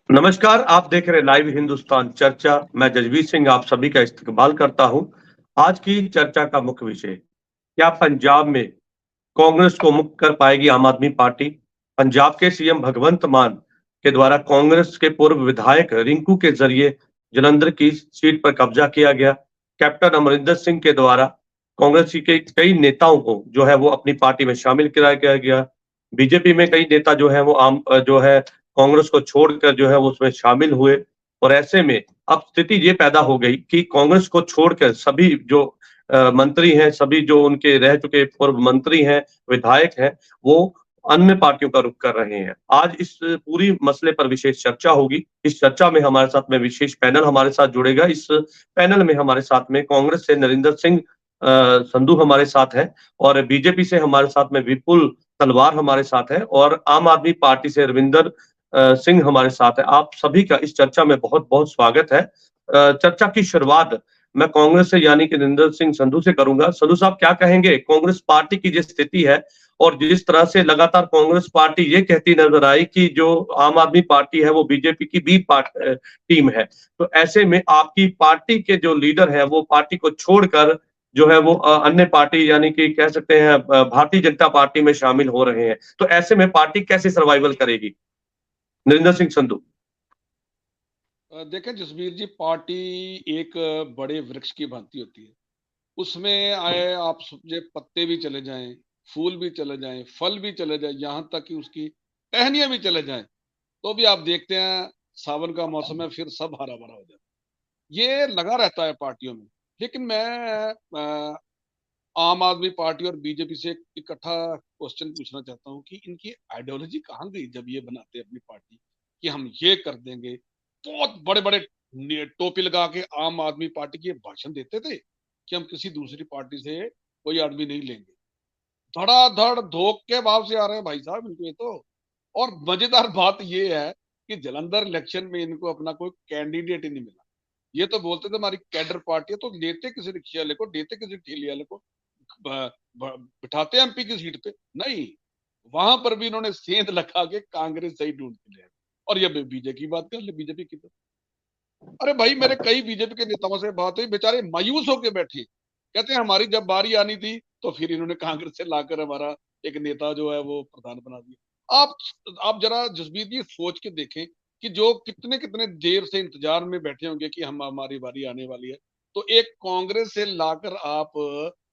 नमस्कार, आप देख रहे हैं लाइव हिंदुस्तान चर्चा। मैं जजवीर सिंह आप सभी का इस्तकबाल करता हूं। आज की चर्चा का मुख्य विषय, क्या पंजाब में कांग्रेस को मुक्त कर पाएगी आम आदमी पार्टी? पंजाब के सीएम भगवंत मान के द्वारा कांग्रेस के पूर्व विधायक रिंकू के जरिए जालंधर की सीट पर कब्जा किया गया। कैप्टन अमरिंदर सिंह के द्वारा कांग्रेस के कई नेताओं को जो है वो अपनी पार्टी में शामिल कराया गया। बीजेपी में कई नेता जो है वो जो है कांग्रेस को छोड़कर जो है वो उसमें शामिल हुए। और ऐसे में अब स्थिति ये पैदा हो गई कि कांग्रेस को छोड़कर सभी जो मंत्री हैं, सभी जो उनके रह चुके पूर्व मंत्री हैं, विधायक हैं, वो अन्य पार्टियों का रुख कर रहे हैं। आज इस पूरी मसले पर विशेष चर्चा होगी। इस चर्चा में हमारे साथ में विशेष पैनल हमारे साथ जुड़ेगा। इस पैनल में हमारे साथ में कांग्रेस से नरेंद्र सिंह संधू हमारे साथ हैं, और बीजेपी से हमारे साथ में विपुल तलवार हमारे साथ है, और आम आदमी पार्टी से रविंदर सिंह हमारे साथ है। आप सभी का इस चर्चा में बहुत बहुत स्वागत है। चर्चा की शुरुआत मैं कांग्रेस से यानी कि नरेंद्र सिंह संधू से करूंगा। संधू साहब, क्या कहेंगे कांग्रेस पार्टी की जिस स्थिति है, और जिस तरह से लगातार कांग्रेस पार्टी ये कहती नजर आई कि जो आम आदमी पार्टी है वो बीजेपी की बी टीम है, तो ऐसे में आपकी पार्टी के जो लीडर है वो पार्टी को छोड़कर जो है वो अन्य पार्टी यानी कि कह सकते हैं भारतीय जनता पार्टी में शामिल हो रहे हैं, तो ऐसे में पार्टी कैसे सर्वाइवल करेगी? नरेंद्र सिंह संधू। देखें जसवीर जी, पार्टी एक बड़े वृक्ष की भांति होती है। उसमें आए आप समझे पत्ते भी चले जाएं, फूल भी चले जाएं, फल भी चले जाएं, यहाँ तक कि उसकी टहनियां भी चले जाएं, तो भी आप देखते हैं सावन का मौसम है, फिर सब हरा भरा हो जाता है। ये लगा रहता है पार्टियों में। लेकिन मैं आम आदमी पार्टी और बीजेपी से इकट्ठा क्वेश्चन पूछना चाहता हूँ कि इनकी आइडियोलॉजी कहाँ गई जब ये बनाते अपनी पार्टी कि हम ये कर देंगे। बहुत बड़े बड़े टोपी लगा के आम आदमी पार्टी के भाषण देते थे कि हम किसी दूसरी पार्टी से कोई आदमी नहीं लेंगे। धड़ाधड़ धोख के भाव से आ रहे हैं भाई साहब इनको ये तो। और मजेदार बात ये है कि जालंधर इलेक्शन में इनको अपना कोई कैंडिडेट ही नहीं मिला। ये तो बोलते थे हमारी कैडर पार्टी है, तो लेते किसी रिक्शे वाले को, देते किसी ठेले वाले को, बिठाते एमपी की सीट पे नहीं। वहां पर भी इन्होंने सेंध लगा के कांग्रेस सही ढूंढ के लिया। और ये बीजेपी की बात कर ले, बीजेपी की तो अरे भाई, मेरे कई बीजेपी के नेताओं से बात हुई, बेचारे मायूस होके बैठे। कहते हैं हमारी जब बारी आनी थी तो फिर इन्होंने कांग्रेस से लाकर हमारा एक नेता जो है वो प्रधान बना दिया। आप जरा जसबीर जी सोच के देखें कि जो कितने कितने देर से इंतजार में बैठे होंगे कि हम हमारी बारी आने वाली है, तो एक कांग्रेस से लाकर आप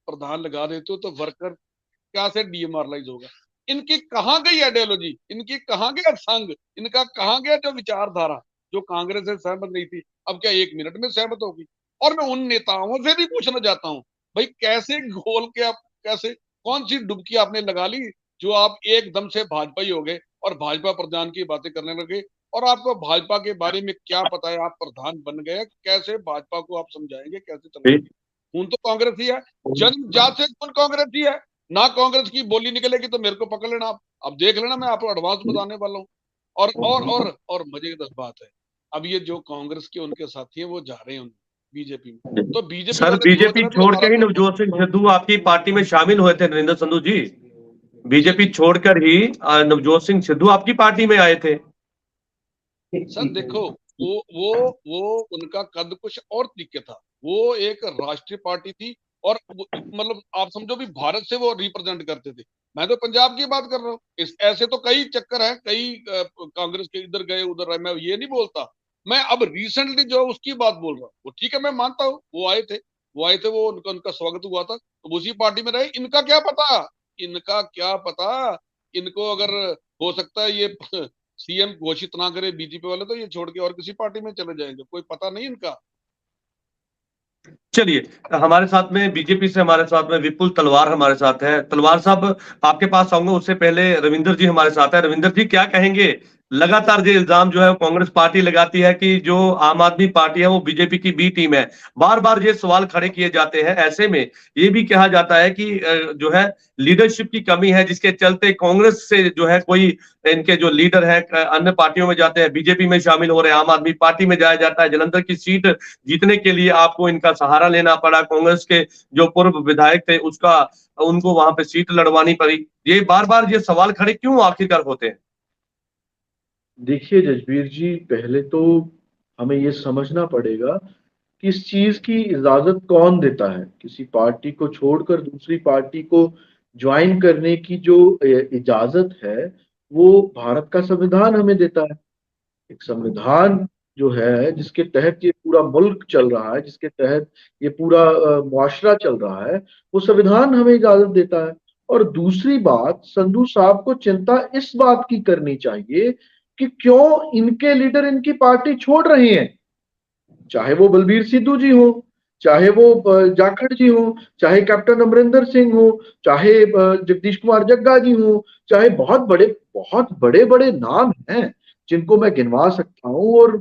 प्रधान लगा देते हो, तो वर्कर क्या से डीएमआरलाइज होगा। इनकी कहाँ गई आइडियोलॉजी, इनकी कहाँ गया संघ, इनका कहाँ गया जो विचारधारा जो कांग्रेस से सहमत नहीं थी, अब क्या 1 मिनट में सहमत होगी। और मैं उन नेताओं से भी पूछना चाहता हूँ, भाई कैसे घोल के आप, कैसे कौन सी डुबकी आपने लगा ली जो आप एकदम से भाजपा ही हो गए और भाजपा प्रधान की बातें करने लगे। और आपको भाजपा के बारे में क्या पता है, आप प्रधान बन गए, कैसे भाजपा को आप समझाएंगे, कैसे चलाएंगे। खून तो कांग्रेस ही है, जन्म जात से खून कांग्रेस ही है ना। कांग्रेस की बोली निकलेगी तो मेरे को पकड़ लेना आप। अब देख लेना, मैं आपको एडवांस बताने वाला हूँ। और मजेदार बात है, अब ये जो कांग्रेस के उनके साथी हैं वो जा रहे हैं बीजेपी में, तो बीजेपी सर, वाले सोच बीजेपी रहे हैं भाई छोड़ के हमारा ही तो नवजोत सिंह सिद्धू आपकी पार्टी में शामिल हुए थे नरेंद्र संधू जी। जी बीजेपी जी छोड़कर ही नवजोत सिंह सिद्धू आपकी पार्टी में आए थे। सर देखो, वो उनका कद कुछ और तरीके था। वो एक राष्ट्रीय पार्टी थी और मतलब आप समझो भी भारत से वो रिप्रेजेंट करते थे। मैं तो पंजाब की बात कर रहा हूँ। इस ऐसे तो कई चक्कर है, कई कांग्रेस के इधर गए उधर रहे, मैं ये नहीं बोलता। मैं अब रिसेंटली जो उसकी बात बोल रहा हूँ, वो ठीक है, मैं मानता हूँ वो आए थे, वो उनका उनका स्वागत हुआ था, तो उसी पार्टी में रहे। इनका क्या पता, इनका क्या पता। इनको अगर हो सकता है ये सीएम घोषित ना करे बीजेपी वाले, तो ये छोड़ के और किसी पार्टी में चले जाएंगे, कोई पता नहीं इनका। चलिए, हमारे साथ में बीजेपी से हमारे साथ में विपुल तलवार हमारे साथ है। तलवार साहब, आपके पास आऊंगा, उससे पहले रविंदर जी हमारे साथ है। रविंदर जी, क्या कहेंगे? लगातार ये इल्जाम जो है कांग्रेस पार्टी लगाती है कि जो आम आदमी पार्टी है वो बीजेपी की बी टीम है। बार बार ये सवाल खड़े किए जाते हैं। ऐसे में ये भी कहा जाता है कि जो है लीडरशिप की कमी है, जिसके चलते कांग्रेस से जो है कोई इनके जो लीडर है अन्य पार्टियों में जाते हैं, बीजेपी में शामिल हो रहे हैं, आम आदमी पार्टी में जाया जाता है। जलंधर की सीट जीतने के लिए आपको इनका सहारा लेना पड़ा। कांग्रेस के जो पूर्व विधायक थे उसका उनको वहां पे सीट लड़वानी पड़ी। ये बार बार ये सवाल खड़े क्यों आखिरकार होते हैं? देखिए जजबीर जी, पहले तो हमें ये समझना पड़ेगा कि इस चीज की इजाजत कौन देता है। किसी पार्टी को छोड़कर दूसरी पार्टी को ज्वाइन करने की जो इजाजत है, वो भारत का संविधान हमें देता है। एक संविधान जो है, जिसके तहत ये पूरा मुल्क चल रहा है, जिसके तहत ये पूरा मुआशरा चल रहा है, वो संविधान हमें इजाजत देता है। और दूसरी बात, संधू साहब को चिंता इस बात की करनी चाहिए कि क्यों इनके लीडर इनकी पार्टी छोड़ रहे हैं। चाहे वो बलबीर सिद्धू जी हो, चाहे वो जाखड़ जी हो, चाहे कैप्टन अमरिंदर सिंह हो, चाहे जगदीश कुमार जग्गा जी हो, चाहे बहुत बड़े बड़े नाम हैं जिनको मैं गिनवा सकता हूं। और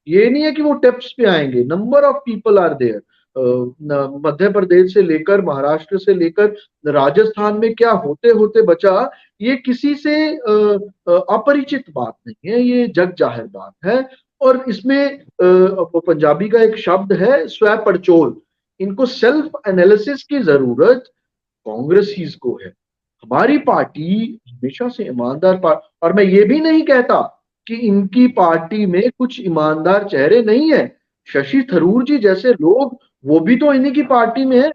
ये नहीं है कि वो टिप्स पे आएंगे, number of people are there. Madhya Pradesh से लेकर महाराष्ट्र से लेकर राजस्थान में क्या होते होते बचा, ये किसी से अपरिचित बात नहीं है, ये जग जाहिर बात है। और इसमें पंजाबी का एक शब्द है स्व पड़चोल। इनको सेल्फ एनालिसिस की जरूरत कांग्रेसीज को है। हमारी पार्टी हमेशा से ईमानदार पार्टी, और मैं ये भी नहीं कहता कि इनकी पार्टी में कुछ ईमानदार चेहरे नहीं है। शशि थरूर जी जैसे लोग, वो भी तो इन्हीं की पार्टी में है,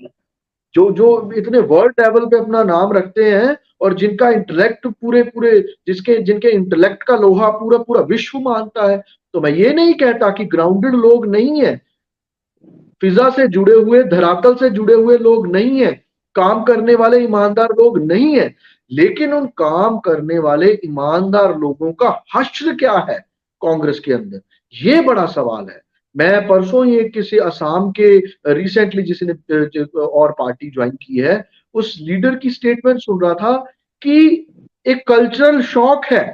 जो जो इतने वर्ल्ड लेवल पे अपना नाम रखते हैं, और जिनका इंटेलेक्ट पूरे पूरे जिसके जिनके इंटेलेक्ट का लोहा पूरा पूरा विश्व मानता है। तो मैं ये नहीं कहता कि ग्राउंडेड लोग नहीं है, फिजा से जुड़े हुए, धरातल से जुड़े हुए लोग नहीं है, काम करने वाले ईमानदार लोग नहीं है। लेकिन उन काम करने वाले ईमानदार लोगों का हश्र क्या है कांग्रेस के अंदर, ये बड़ा सवाल है। मैं परसों ये किसी असम के रिसेंटली जिसने और पार्टी ज्वाइन की है, उस लीडर की स्टेटमेंट सुन रहा था कि एक कल्चरल शॉक है।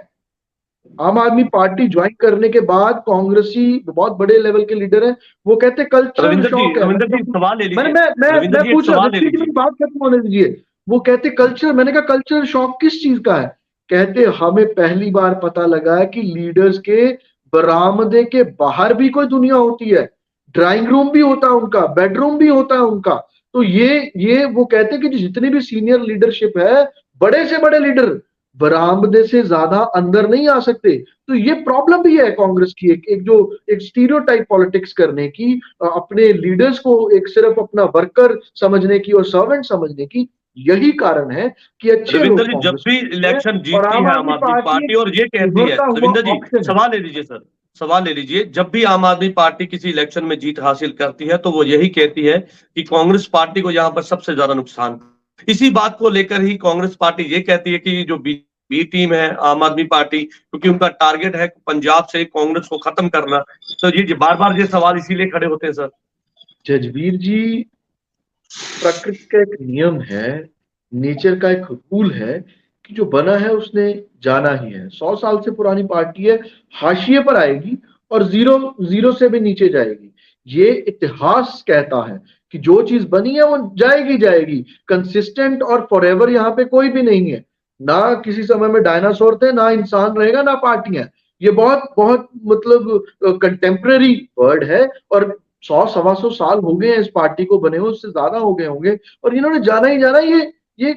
आम आदमी पार्टी ज्वाइन करने के बाद कांग्रेसी बहुत बड़े लेवल के लीडर हैं, वो कहते कल्चरल शॉक है। रविंद्र जी सवाल ले लीजिए। मैं पूछ रहा था, मेरी बात खत्म होने दीजिए। वो कहते कल्चर, मैंने कहा कल्चरल शॉक किस चीज का है? कहते हमें पहली बार पता लगा है कि लीडर्स के बरामदे के बाहर भी कोई दुनिया होती है, ड्राइंग रूम भी होता है उनका, बेडरूम भी होता है उनका। तो ये वो कहते कि जितनी भी सीनियर लीडरशिप है, बड़े से बड़े लीडर बरामदे से ज्यादा अंदर नहीं आ सकते। तो ये प्रॉब्लम भी है कांग्रेस की, एक स्टीरियोटाइप पॉलिटिक्स करने की, अपने लीडर्स को एक सिर्फ अपना वर्कर समझने की और सर्वेंट समझने की। यही कारण है कि अच्छे लोग रविंद्र जी जब भी इलेक्शन जीतती है आम आदमी पार्टी और ये कहती है, रविंद्र जी सवाल ले लीजिए सर, सवाल ले लीजिए। जब भी आम आदमी पार्टी किसी इलेक्शन में जीत हासिल करती है तो वो यही कहती है कि कांग्रेस पार्टी को यहां पर सबसे ज्यादा नुकसान। इसी बात को लेकर ही कांग्रेस पार्टी ये कहती है कि जो बी टीम है आम आदमी पार्टी, क्योंकि उनका टारगेट है पंजाब से कांग्रेस को खत्म करना। तो ये बार बार ये सवाल इसीलिए खड़े होते हैं सर। जजबीर जी, प्रकृति का एक नियम है, नेचर का एक रूल है कि जो बना है उसने जाना ही है। 100 साल से पुरानी पार्टी है, हाशिए पर आएगी और जीरो जीरो से भी नीचे जाएगी। ये इतिहास कहता है कि जो चीज बनी है वो जाएगी जाएगी, कंसिस्टेंट और फॉरएवर यहाँ पे कोई भी नहीं है। ना किसी समय में डायनासोर थे, ना इंसान रहेगा, ना पार्टियां। ये बहुत बहुत मतलब कंटेम्पररी वर्ड है। और 100 सवा 100 साल हो गए हैं इस पार्टी को बने हुए, उससे ज्यादा हो गए होंगे, और इन्होंने जाना ही जाना। ये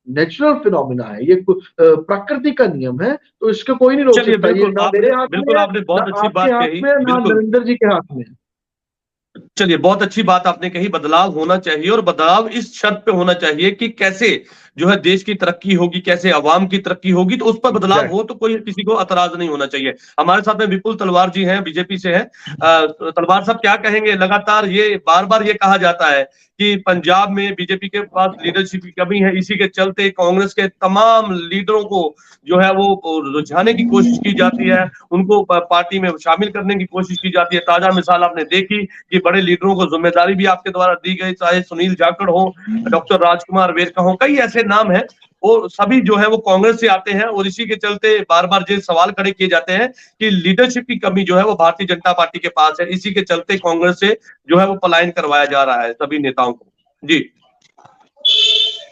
नेचुरल फिनोमिना है, ये प्रकृति का नियम है, तो इसको कोई नहीं रोक सकता। ये ना मेरे हाथ में है, आपने बहुत ना अच्छी आपके बात हाथ कही। में है, ना नरेंद्र जी के हाथ में है। चलिए बहुत अच्छी बात आपने कही, बदलाव होना चाहिए और बदलाव इस शर्त पे होना चाहिए कि कैसे जो है देश की तरक्की होगी, कैसे अवाम की तरक्की होगी, तो उस पर बदलाव हो तो कोई किसी को एतराज नहीं होना चाहिए। हमारे साथ में विपुल तलवार जी हैं, बीजेपी से हैं। तलवार साहब क्या कहेंगे? लगातार ये बार बार ये कहा जाता है कि पंजाब में बीजेपी के पास लीडरशिप की कमी है, इसी के चलते कांग्रेस के तमाम लीडरों को जो है वो रुझाने की कोशिश की जाती है, उनको पार्टी में शामिल करने की कोशिश की जाती है। ताजा मिसाल आपने देखी कि बड़े लीडरों को जिम्मेदारी भी आपके द्वारा दी गई, चाहे सुनील जाखड़ हो, डॉक्टर राजकुमार वेरका हो, कई ऐसे नाम हैं, वो सभी जो है वो कांग्रेस से आते हैं। और इसी के चलते बार बार ये सवाल खड़े किए जाते हैं कि लीडरशिप की कमी जो है वो भारतीय जनता पार्टी के पास है, इसी के चलते कांग्रेस से जो है वो पलायन करवाया जा रहा है सभी नेताओं को। जी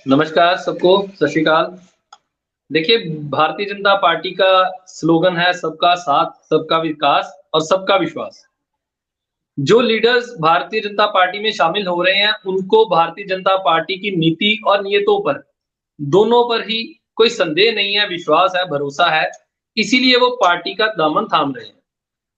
नमस्कार सबको, सत श्री अकाल। देखिए, भारतीय जनता पार्टी का स्लोगन है सबका साथ, सबका विकास और सबका विश्वास। जो लीडर्स भारतीय जनता पार्टी में शामिल हो रहे हैं, उनको भारतीय जनता पार्टी की नीति और नियतों पर, दोनों पर ही कोई संदेह नहीं है, विश्वास है, भरोसा है इसीलिए वो पार्टी का दामन थाम रहे हैं।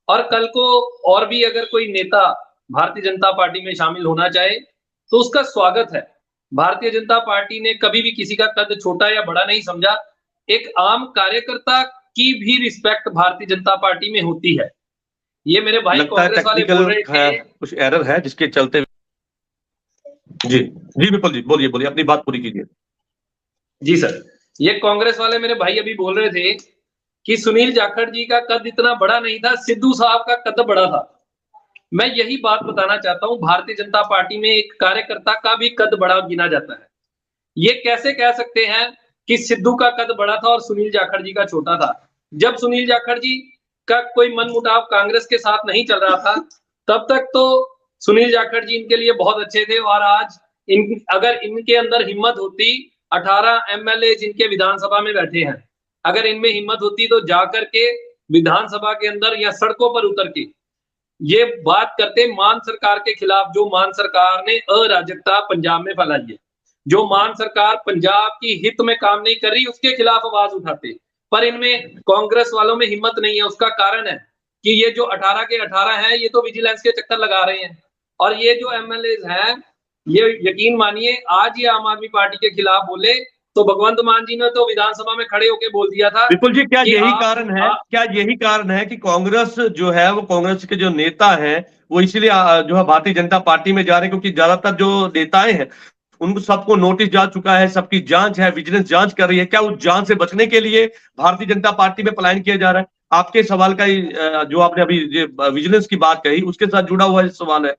और कल को और भी अगर कोई नेता भारतीय जनता पार्टी में शामिल होना चाहे तो उसका स्वागत है। भारतीय जनता पार्टी ने कभी भी किसी का कद छोटा या बड़ा नहीं समझा। एक आम कार्यकर्ता की भी रिस्पेक्ट भारतीय जनता पार्टी में होती है। ये मेरे भाई लगता है कांग्रेस वाले बोल रहे टेक्निकल थे, कुछ एरर है जिसके चलते। जी जी विपुल जी बोलिए बोलिए, अपनी बात पूरी कीजिए। जी सर, ये कांग्रेस वाले मेरे भाई अभी बोल रहे थे कि सुनील जाखड़ जी का कद इतना बड़ा नहीं था, सिद्धू साहब का कद बड़ा था। मैं यही बात बताना चाहता हूं, भारतीय जनता पार्टी में एक कार्यकर्ता का भी कद बड़ा गिना जाता है। ये कैसे कह सकते हैं कि सिद्धू का कद बड़ा था और सुनील जाखड़ जी का छोटा था? जब सुनील जाखड़ जी का कोई मनमुटाव कांग्रेस के साथ नहीं चल रहा था, तब तक तो सुनील जाखड़ जी इनके लिए बहुत अच्छे थे। और आज अगर इनके अंदर हिम्मत होती, 18 एमएलए जिनके विधानसभा में बैठे हैं, अगर इनमें हिम्मत होती तो जाकर के विधानसभा के अंदर या सड़कों पर उतर के ये बात करते मान सरकार के खिलाफ, जो मान सरकार ने अराजकता पंजाब में फैलाई है, जो मान सरकार पंजाब की हित में काम नहीं कर रही, उसके खिलाफ आवाज उठाते। पर इनमें कांग्रेस वालों में हिम्मत नहीं है। उसका कारण है कि ये जो 18 के 18 हैं, ये तो विजिलेंस के चक्कर लगा रहे हैं। और ये जो एमएलए हैं, ये यकीन मानिए, आज ये आम आदमी पार्टी के खिलाफ बोले तो भगवंत मान जी ने तो विधानसभा में खड़े होकर बोल दिया था। विपुल जी, क्या यही कारण है कि कांग्रेस जो है, वो कांग्रेस के जो नेता हैं वो इसीलिए जो है भारतीय जनता पार्टी में जा रहे हैं, क्योंकि ज्यादातर जो नेताएं हैं उनको सबको नोटिस जा चुका है, सबकी जांच है, विजिलेंस जांच कर रही है। क्या उस जांच से बचने के लिए भारतीय जनता पार्टी में पलायन किया जा रहा है? आपके सवाल का जो आपने अभी विजिलेंस की बात कही उसके साथ जुड़ा हुआ सवाल है।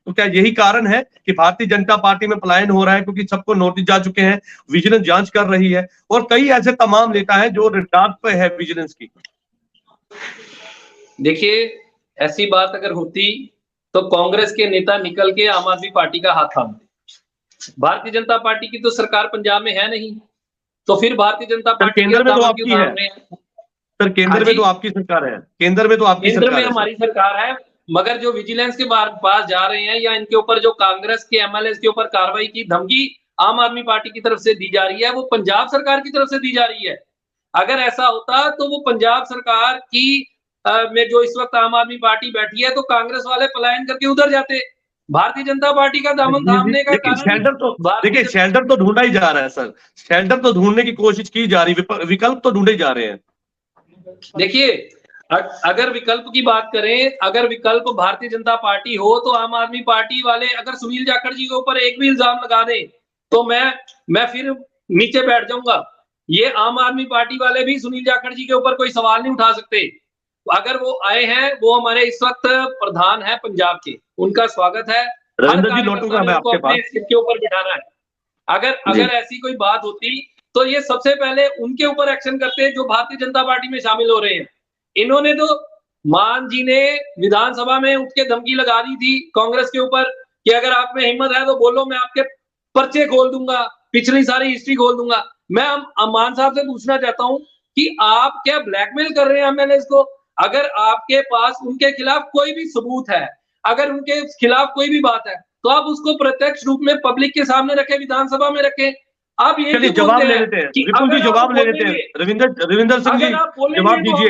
तो क्या यही कारण है कि भारतीय जनता पार्टी में पलायन हो रहा है, क्योंकि सबको नोटिस जा चुके हैं, विजिलेंस जांच कर रही है और कई ऐसे तमाम नेता हैं जो रिटार्ड पे है विजिलेंस की? देखिए, ऐसी बात अगर होती तो कांग्रेस के नेता निकल के आम आदमी पार्टी का हाथ थामते। भारतीय जनता पार्टी की तो सरकार पंजाब में है नहीं, तो फिर भारतीय जनता पार्टी केंद्र में तो आपकी है सर, केंद्र में तो आपकी सरकार है, केंद्र में तो आपकी सरकार है, हमारी सरकार है। मगर जो विजिलेंस के पास जा रहे हैं या इनके ऊपर जो कांग्रेस के एमएलए के ऊपर कार्रवाई की धमकी आम आदमी पार्टी की तरफ से दी जा रही है, वो पंजाब सरकार की तरफ से दी जा रही है। अगर ऐसा होता तो वो पंजाब सरकार की में जो इस वक्त आम आदमी पार्टी बैठी है, तो कांग्रेस वाले पलायन करके उधर जाते। भारतीय जनता पार्टी का दामन थामने का कारण, शेल्टर तो देखिए, शेल्टर तो ढूंढा ही जा रहा है सर, शेल्टर तो ढूंढने की कोशिश की जा रही, विकल्प तो ढूंढे जा रहे हैं। देखिए, अगर विकल्प की बात करें, अगर विकल्प भारतीय जनता पार्टी हो तो आम आदमी पार्टी वाले अगर सुनील जाखड़ जी के ऊपर एक भी इल्जाम लगा दे तो मैं फिर नीचे बैठ जाऊंगा। ये आम आदमी पार्टी वाले भी सुनील जाखड़ जी के ऊपर कोई सवाल नहीं उठा सकते। अगर वो आए हैं, वो हमारे इस वक्त प्रधान है पंजाब के, उनका स्वागत है। रविंद्र जी लौटूंगा मैं आपके पास, के ऊपर बिठाना है। अगर ऐसी कोई बात होती तो ये सबसे पहले उनके ऊपर एक्शन करते जो भारतीय जनता पार्टी में शामिल हो रहे हैं। इन्होंने तो मान जी ने विधानसभा में उठ के धमकी लगा दी थी कांग्रेस के ऊपर कि अगर आप में हिम्मत है तो बोलो, मैं आपके पर्चे खोल दूंगा, पिछली सारी हिस्ट्री खोल दूंगा। मैं मान साहब से पूछना चाहता हूं कि आप क्या ब्लैकमेल कर रहे हैं एमएलए को? अगर आपके पास उनके खिलाफ कोई भी सबूत है, अगर उनके खिलाफ कोई भी बात है, तो आप उसको प्रत्यक्ष रूप में पब्लिक के सामने रखें, विधानसभा में रखें। आप ये जवाब ले लेते हैं, विपुल जी जवाब ले लेते हैं। रविंद्र सिंह जी जवाब दीजिए।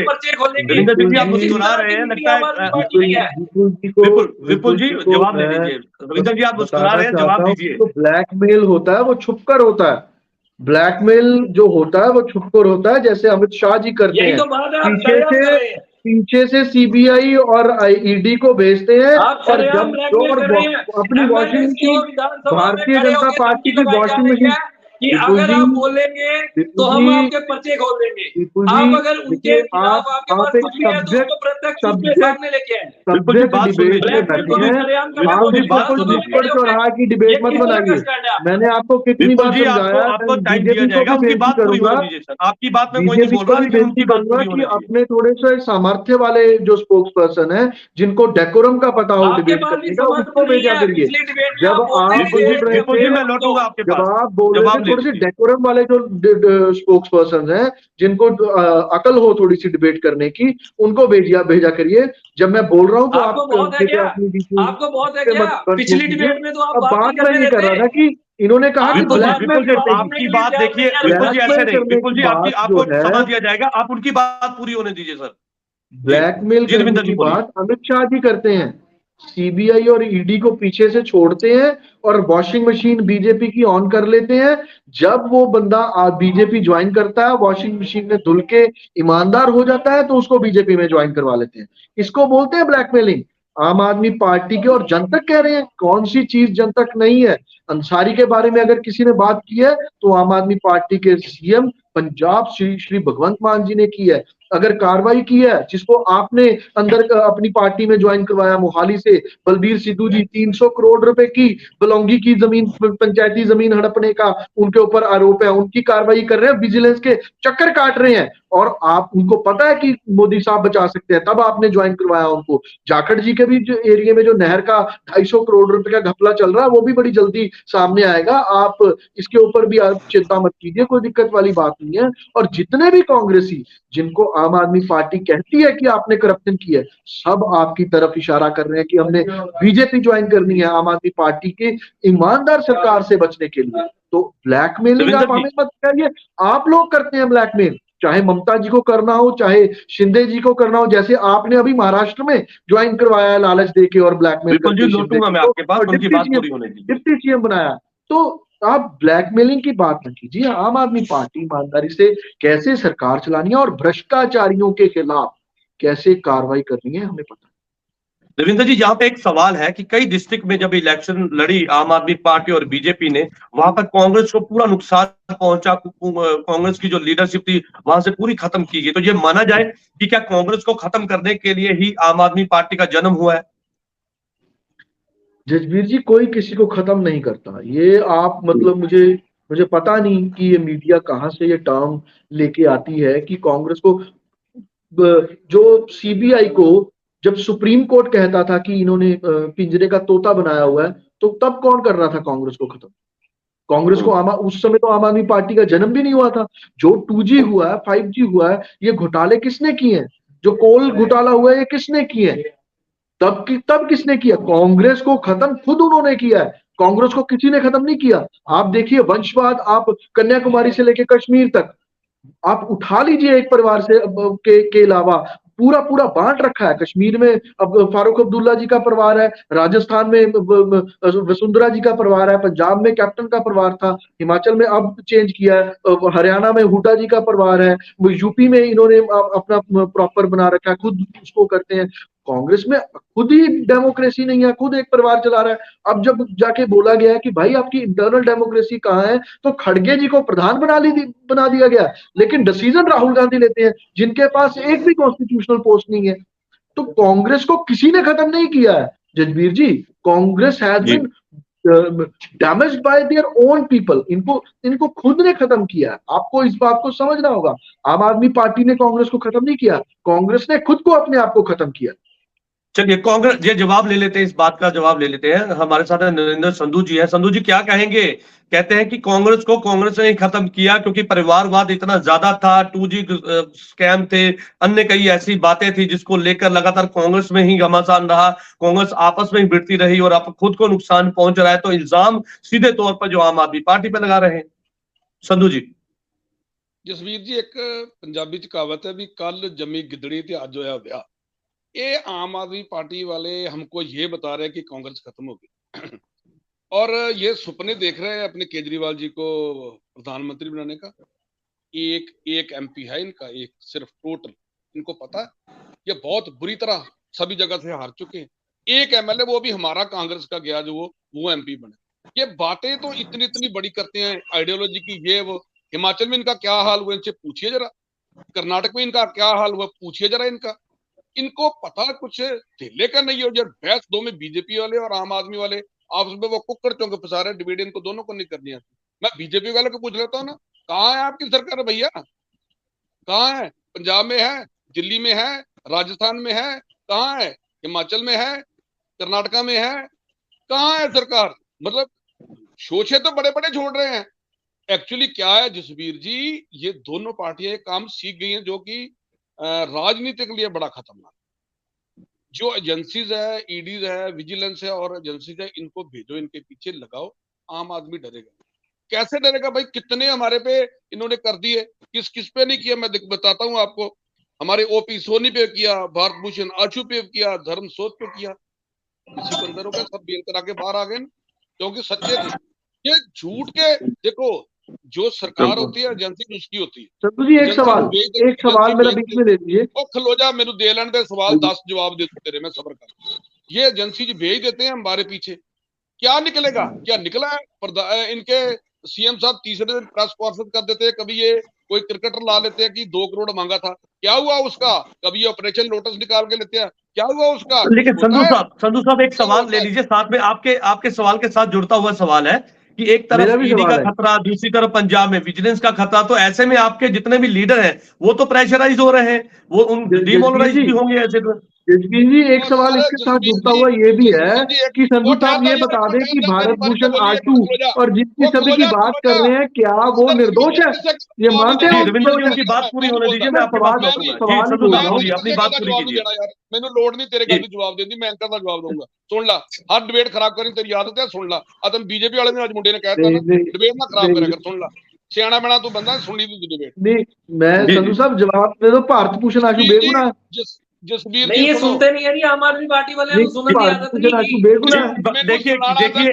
रविंद्र जी आप मुस्कुरा रहे हैं, लगता है विपुल जी जवाब ले लीजिए। रविंद्र जी आप मुस्कुरा रहे हैं, जवाब दीजिए। तो ब्लैकमेल होता है वो छुपकर होता है, ब्लैकमेल जो होता है वो छुपकर होता है, जैसे अमित शाह जी करते हैं। पीछे से सीबीआई और ईडी को भेजते हैं और जब अपनी washing machine, Bharatiya Janata party की वॉशिंग मशीन कि अगर आप बोलेंगे तो हम आपके पर्चे खोल देंगे। आप अगर उनके खिलाफ आपके पास कुछ भी है तो उसको प्रत्यक्ष रूप में सामने लेके आए। की डिबेट मत बनाइए। मैंने आपको कितनी बार समझाया, आपको टाइम दिया जाएगा, आपकी बात पूरी होनी चाहिए सर। आपकी बात में कोई नहीं बोल रहा, लेकिन उनकी बात पूरी होनी चाहिए। अपने थोड़े से सामर्थ्य वाले जो स्पोक्स पर्सन है, जिनको डेकोरम का पता हो डिबेट करने का, उसको भेजा करिए। जब आप बोल रहे थे थोड़ी सी डेकोरम वाले जो स्पोक्स पर्सन हैं, जिनको अकल हो थोड़ी सी डिबेट करने की, उनको भेजा करिए। जब मैं बोल रहा हूँ तो आपको बहुत है क्या? पिछली डिबेट में तो आप बात मैं नहीं कर रहा था कि इन्होंने कहा कि विपुल जी, ब्लैकमेल विपुल जी, करने की आपकी बात देखिए, विपुल जी ऐसे नहीं, विपुल जी आपकी आपको जो है समा दिया जाएगा, आप उनकी बात पूरी होने दीजिए सर। ब्लैकमेल जी करने रविंदर की जी बोलिए। बात अमित शाह जी करते हैं। सीबीआई और ईडी को पीछे से छोड़ते हैं और वॉशिंग मशीन बीजेपी की ऑन कर लेते हैं। जब वो बंदा बीजेपी ज्वाइन करता है, वॉशिंग मशीन में धुल के ईमानदार हो जाता है, तो उसको बीजेपी में ज्वाइन करवा लेते हैं। इसको बोलते हैं ब्लैकमेलिंग। आम आदमी पार्टी के और जन तक कह रहे हैं, कौन सी चीज जन तक नहीं है। अंसारी के बारे में अगर किसी ने बात की है तो आम आदमी पार्टी के सीएम पंजाब श्री भगवंत मान जी ने की है। अगर कार्रवाई की है जिसको आपने अंदर अपनी पार्टी में ज्वाइन करवाया मोहाली से, बलबीर सिद्धू जी 300 करोड़ रुपए की बलौंगी की जमीन, पंचायती जमीन हड़पने का उनके ऊपर आरोप है, उनकी कार्रवाई कर रहे हैं, विजिलेंस के चक्कर काट रहे हैं। और आप उनको पता है कि मोदी साहब बचा सकते हैं, तब आपने ज्वाइन करवाया उनको। जाखड़ जी के भी जो एरिया में जो नहर का 250 करोड़ रुपए का घपला चल रहा है, वो भी बड़ी जल्दी सामने आएगा। आप इसके ऊपर भी आप चिंता मत कीजिए, कोई दिक्कत वाली बात नहीं है। और जितने भी कांग्रेसी जिनको आम आदमी पार्टी कहती है कि आपने करप्शन की है, सब आपकी तरफ इशारा कर रहे हैं कि हमने बीजेपी ज्वाइन करनी है आम आदमी पार्टी के ईमानदार सरकार से बचने के लिए। तो ब्लैकमेलिंग आप हमें मत करिए, आप लोग करते हैं ब्लैकमेल। चाहे ममता जी को करना हो, चाहे शिंदे जी को करना हो, जैसे आपने अभी महाराष्ट्र में ज्वाइन करवाया है लालच देके और ब्लैकमेल बिल्कुल जी, करके लौटूंगा मैं आपके पास, उनकी बात पूरी होने दीजिए। डिप्टी सीएम बनाया। तो आप ब्लैकमेलिंग की बात न कीजिए। आम आदमी पार्टी ईमानदारी से कैसे सरकार चलानी है और भ्रष्टाचारियों के खिलाफ कैसे कार्रवाई करनी है, हमें पता है। रविंद्र जी, यहाँ पे एक सवाल है कि कई डिस्ट्रिक्ट में जब इलेक्शन लड़ी आम आदमी पार्टी और बीजेपी ने, वहां पर कांग्रेस को पूरा नुकसान पहुंचा। कांग्रेस की जो लीडरशिप थी वहां से पूरी खत्म की गई। तो ये माना जाए कि क्या कांग्रेस को खत्म करने के लिए ही आम आदमी पार्टी का जन्म हुआ है? जसबीर जी, कोई किसी को खत्म नहीं करता। ये आप मतलब मुझे पता नहीं कि ये मीडिया कहाँ से ये टर्म लेके आती है कि कांग्रेस को जो सीबीआई को जब सुप्रीम कोर्ट कहता था कि इन्होंने पिंजरे का तोता बनाया हुआ है, तो तब कौन कर रहा था कांग्रेस को खत्म? कांग्रेस को उस समय तो आम आदमी पार्टी का जन्म भी नहीं हुआ था। जो 2G हुआ है, 5G हुआ है, ये घोटाले किसने किए हैं? जो कोल घोटाला हुआ है, ये किसने किए हैं? तब किसने किया? कांग्रेस को खत्म खुद उन्होंने किया है। कांग्रेस को किसी ने खत्म नहीं किया। आप देखिए वंशवाद, आप कन्याकुमारी से लेकर कश्मीर तक आप उठा लीजिए, एक परिवार से के अलावा पूरा पूरा बांट रखा है। कश्मीर में अब फारूक अब्दुल्ला जी का परिवार है, राजस्थान में वसुंधरा जी का परिवार है, पंजाब में कैप्टन का परिवार था, हिमाचल में अब चेंज किया है, हरियाणा में हुड्डा जी का परिवार है, यूपी में इन्होंने अपना प्रॉपर बना रखा है, खुद उसको करते हैं। कांग्रेस में खुद ही डेमोक्रेसी नहीं है, खुद एक परिवार चला रहा है। अब जब जाके बोला गया है कि भाई आपकी इंटरनल डेमोक्रेसी कहाँ है, तो खड़गे जी को प्रधान बना दिया गया। लेकिन डिसीजन राहुल गांधी लेते हैं, जिनके पास एक भी कॉन्स्टिट्यूशनल पोस्ट नहीं है। तो कांग्रेस को किसी ने खत्म नहीं किया है Jasbir ji. Congress has been damaged by their own people. इनको खुद ने खत्म किया है। आपको इस बात को समझना होगा। आम आदमी पार्टी ने कांग्रेस को खत्म नहीं किया, कांग्रेस ने खुद को अपने आप को खत्म किया। चलिए, कांग्रेस ये जवाब ले लेते हैं, इस बात का जवाब ले लेते हैं। हमारे साथ नरेंद्र संधू जी हैं। संधू जी क्या कहेंगे? कहते हैं कि कांग्रेस ने ही खत्म किया क्योंकि परिवारवाद इतना ज्यादा था, 2G स्कैम थे, अन्य कई ऐसी बातें थी जिसको लेकर लगातार कांग्रेस में ही घमासान रहा, कांग्रेस आपस में ही भिड़ती रही और अब खुद को नुकसान पहुंच रहा है। तो इल्जाम सीधे तौर पर जो आम आदमी पार्टी पे लगा रहे हैं। संधू जी। जसवीर जी, एक पंजाबी च कहावत है भी कल जमी गिदड़ी ते अज होया ब्याह। ये आम आदमी पार्टी वाले हमको ये बता रहे हैं कि कांग्रेस खत्म हो गई और ये सपने देख रहे हैं अपने केजरीवाल जी को प्रधानमंत्री बनाने का। एक MP है इनका, एक सिर्फ टोटल। इनको पता है ये बहुत बुरी तरह सभी जगह से हार चुके हैं। एक MLA वो भी हमारा कांग्रेस का गया जो वो MP बने। ये बातें तो इतनी इतनी बड़ी करते हैं आइडियोलॉजी की, ये वो। हिमाचल में इनका क्या हाल हुआ इनसे पूछिए जरा, कर्नाटक में इनका क्या हाल हुआ पूछिए जरा इनका। इनको पता कुछ ढीले का नहीं हो। जब बहस दो में बीजेपी वाले और आम आदमी वाले आपस में वो कुकर चौंके फंसा रहे, डिबेट इनको दोनों को नहीं करनी आती। मैं बीजेपी वालों को पूछ लेता हूँ ना, कहाँ है आपकी सरकार भैया? कहाँ है? पंजाब में है, दिल्ली में है, राजस्थान में है, कहाँ है? हिमाचल में है, कर्नाटका में है, कहाँ है सरकार? मतलब शोशे तो बड़े बड़े छोड़ रहे हैं। एक्चुअली क्या है जसवीर जी, ये दोनों पार्टियां एक काम सीख गई हैं जो कि राजनीति के लिए बड़ा खतरनाक। जो एजेंसीज है, ईडीज है, विजिलेंस है और एजेंसीज है, इनको भेजो, इनके पीछे लगाओ। आम आदमी डरेगा। कैसे डरेगा भाई? कितने हमारे पे इन्होंने कर दिए, किस किस पे नहीं किया। मैं बताता हूँ आपको। हमारे ओपी सोनी पे किया, भारत भूषण आशु पे किया, धर्म सोच पे किया। किसी को अंदर हो गया, सब बेल करा के बाहर आ गए ना, क्योंकि सच्चे थे। ये झूठ के देखो, जो सरकार होती है एजेंसी उसकी होती है। संतु जी एक सवाल मेरा बीच में दे दीजिए। ओ खलो जा, मेरे दे लेने दे सवाल, 10 जवाब दे तेरे, मैं सब्र कर। ये एजेंसी जो भेज देते हैं हमारे पीछे, क्या निकलेगा? क्या निकला है? इनके सीएम साहब तीसरे दिन प्रेस कॉन्फ्रेंस कर देते हैं। कभी ये कोई क्रिकेटर ला लेते हैं कि 2 करोड़ मांगा था, क्या हुआ उसका? कभी ये ऑपरेशन लोटस निकाल के लेते हैं, क्या हुआ उसका? लेकिन संधू साहब एक सवाल ले लीजिए साथ में, आपके सवाल के साथ जुड़ता हुआ सवाल है कि एक तरफ ईडी का खतरा, दूसरी तरफ पंजाब में विजिलेंस का खतरा, तो ऐसे में आपके जितने भी लीडर हैं वो तो प्रेशराइज हो रहे हैं, वो उन डिमोरलाइज भी होंगे ऐसे तो। जसबीर जी एक सवाल इसके साथ जुड़ता हुआ ये भी है कि संधू साहब ये बता दें कि भारत भूषण आशु और जितनी सभी की बात कर रहे हैं, क्या वो निर्दोष है? ये मानते हैं? रविंदर जी उनकी बात पूरी होने दीजिए, मैं आपको बात सवाल बोल रहा हूँ, अपनी बात पूरी कीजिए। मैंने लोड नहीं तेरे का जवाब देती, मैं एंकर का जवाब दूंगा। सुन ला, हर डिबेट खराब करी तेरी आदत है। सुन ला, तुम बीजेपी वाले ने आज मुंडे ने कहता ना डिबेट ना खराब करें कर। सुन ला, सियाना बना तू बंदा, सुनी तू डिबेट नहीं। मैं संधू साहब जवाब दे दो। भारत भूषण आशु बेगुनाह जसबीर नहीं, ये सुनते नहीं है जी, आम आदमी पार्टी वाले सुनने की आदत नहीं। देखिए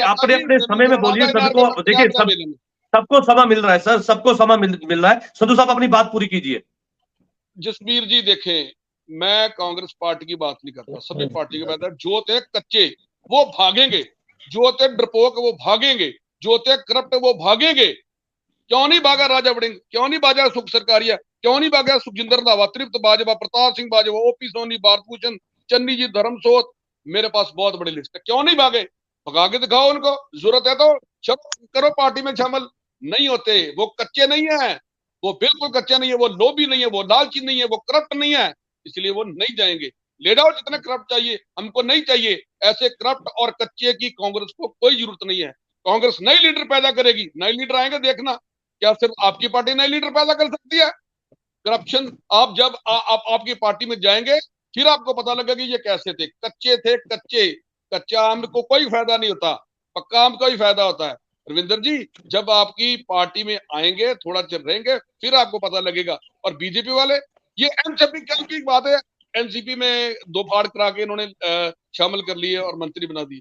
अपने अपने समय में बोलिए, सबको देखिए, सबको समय मिल रहा है सर, सबको समय मिल रहा है। संधू साहब अपनी बात पूरी कीजिए। जसबीर जी देखें, मैं कांग्रेस पार्टी की बात नहीं करता, सभी पार्टी की बात है। जो थे कच्चे वो भागेंगे, जो थे डरपोक वो भागेंगे, जो थे करप्ट वो भागेंगे। क्यों नहीं भागा राजा वड़िंग? क्यों नहीं भागा सुख सरकारिया? क्यों नहीं भागा सुखजिंदर रंधावा, तृप्त बाजवा, प्रताप सिंह बाजवा, ओपी सोनी, भारत भूषण, चन्नी जी, धर्म सोच? मेरे पास बहुत बड़ी लिस्ट है। क्यों नहीं भागे? भगा के दिखाओ उनको। जरूरत है तो चलो करो पार्टी में शामिल। नहीं होते, वो कच्चे नहीं है, वो बिल्कुल कच्चे नहीं है, वो लोभी नहीं है, वो लालची नहीं है, वो करप्ट नहीं है, इसलिए वो नहीं जाएंगे। ले जाओ जितने करप्ट चाहिए, हमको नहीं चाहिए ऐसे करप्ट और कच्चे की कांग्रेस को कोई जरूरत नहीं है। कांग्रेस नई लीडर पैदा करेगी, नए लीडर आएंगे, देखना। क्या सिर्फ आपकी पार्टी नए लीडर पैदा कर सकती है? करप्शन आप जब आपकी पार्टी में जाएंगे फिर आपको पता लगेगा कि ये कैसे थे। कच्चे थे, कच्चे। कच्चा आम को कोई फायदा नहीं होता, पक्का आम को ही फायदा होता है। रविंदर जी जब आपकी पार्टी में आएंगे, थोड़ा चिर रहेंगे, फिर आपको पता लगेगा। और बीजेपी वाले, ये एनसीपी की बात है, एनसीपी में 2 फाड़ करा के इन्होंने शामिल कर लिए और मंत्री बना दिए।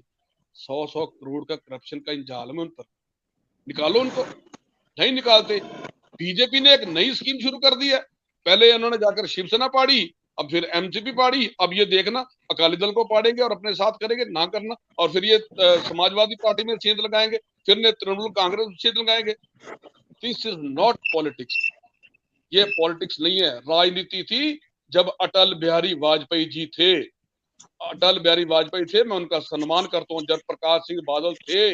100 करोड़ का करप्शन का इंजाल में उन पर, निकालो उनको। नहीं निकालते। बीजेपी ने एक नई स्कीम शुरू कर दी है। पहले इन्होंने जाकर शिवसेना पाड़ी, अब फिर एमसीपी पाड़ी, अब ये देखना अकाली दल को पाड़ेंगे और अपने साथ करेंगे ना करना। और फिर ये समाजवादी पार्टी में छेद लगाएंगे, फिर ने तृणमूल कांग्रेस में छेद लगाएंगे। दिस इज नॉट पॉलिटिक्स, ये पॉलिटिक्स नहीं है, राजनीति थी जब अटल बिहारी वाजपेयी जी थे। अटल बिहारी वाजपेयी थे, मैं उनका सम्मान करता हूँ। जब प्रकाश सिंह बादल थे,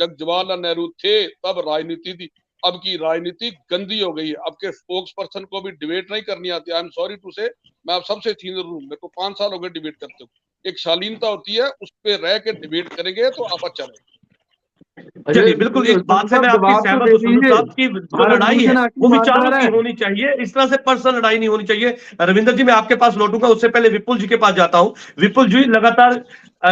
जब जवाहरलाल नेहरू थे, तब राजनीति थी। अब की राजनीति गंदी हो गई है। अब के स्पोक्स पर्सन को भी डिबेट नहीं करनी आती। आई एम सॉरी टू से, मैं आप सबसे सीनियर हूँ, मेरे को 5 साल हो गए डिबेट करते हुए। एक शालीनता होती है, उस पर रह के डिबेट करेंगे तो आप अच्छा रहेगा। चलिए बिल्कुल, इस बात से मैं आपकी सहमत हूं संधू साहब की जो लड़ाई है वो विचारों की होनी चाहिए, इस तरह से पर्सनल लड़ाई नहीं होनी चाहिए। रविंदर जी मैं आपके पास लौटूंगा, उससे पहले विपुल जी के पास जाता हूं। विपुल जी लगातार